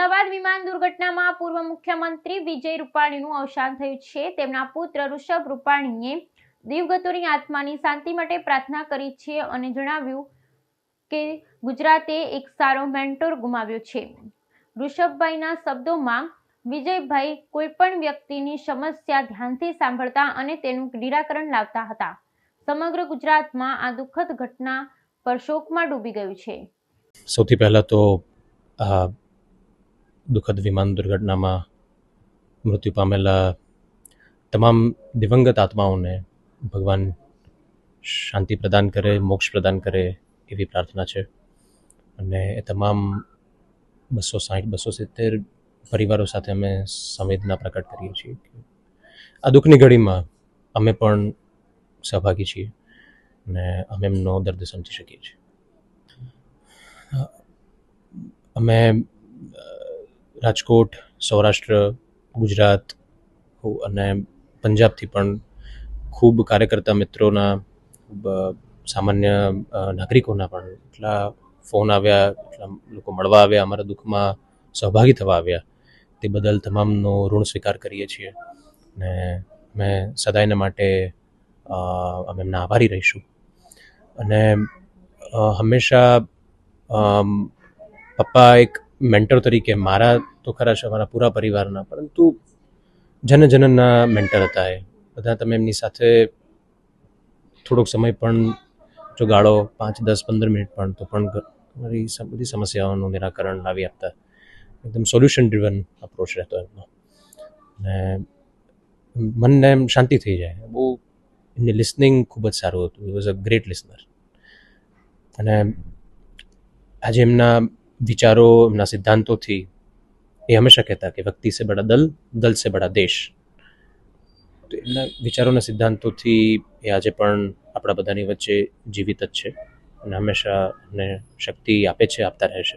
અમદાવાદ વિમાન દુર્ઘટનામાં પૂર્વ મુખ્યમંત્રી વિજય રૂપાણીનું અવસાન થયું છે। તેમના પુત્ર ઋષભ રૂપાણીએ દિવગતોની આત્માની શાંતિ માટે પ્રાર્થના કરી છે અને જણાવ્યું કે ગુજરાતે એક સારો મેન્ટોર ગુમાવ્યો છે। ઋષભભાઈના શબ્દોમાં, વિજયભાઈ કોઈપણ વ્યક્તિની સમસ્યા ધ્યાનથી સાંભળતા અને તેનું નિરાકરણ લાવતા હતા। સમગ્ર ગુજરાતમાં આ દુઃખદ ઘટના પર શોકમાં ડૂબી ગયું છે। સૌથી પહેલા તો દુઃખદ વિમાન દુર્ઘટનામાં મૃત્યુ પામેલા તમામ દિવંગત આત્માઓને ભગવાન શાંતિ પ્રદાન કરે, મોક્ષ પ્રદાન કરે એવી પ્રાર્થના છે। અને એ તમામ 260-270 પરિવારો સાથે અમે સંવેદના પ્રકટ કરીએ છીએ। આ દુઃખની ઘડીમાં અમે પણ સહભાગી છીએ અને અમે એમનો દર્દ સમજી શકીએ છીએ। અમે રાજકોટ, સૌરાષ્ટ્ર, ગુજરાત અને પંજાબથી પણ ખૂબ કાર્યકર્તા મિત્રોના, સામાન્ય નાગરિકોના પણ એટલા ફોન આવ્યા, એટલા લોકો મળવા આવ્યા, અમારા દુઃખમાં સહભાગી થવા આવ્યા, તે બદલ તમામનો ઋણ સ્વીકાર કરીએ છીએ અને અમે સદાયને માટે અમે એમના આભારી રહીશું। અને હંમેશા પપ્પા એક મેન્ટર તરીકે મારા તો ખરા છે, અમારા પૂરા પરિવારના, પરંતુ જનજનના મેન્ટર હતા। એ બધા તમે એમની સાથે થોડોક સમય પણ જો ગાળો 5, 10, 15 મિનિટ પણ, તો પણ તમારી બધી સમસ્યાઓનું નિરાકરણ લાવી આપતા। એકદમ સોલ્યુશન ડ્રિવન અપ્રોચ રહેતો એમનો અને મનને એમ શાંતિ થઈ જાય। બહુ એમની લિસનિંગ ખૂબ જ સારું હતું। He was a great listener. અને આજે એમના વિચારો, એમના સિદ્ધાંતોથી એ હંમેશા કહેતા કે વ્યક્તિ સે બડા દલ, દલ સે બડા દેશ। તો એમના વિચારોના સિદ્ધાંતોથી એ આજે પણ આપણા બધાની વચ્ચે જીવિત જ છે અને હંમેશા અમને શક્તિ આપે છે, આપતા રહેશે।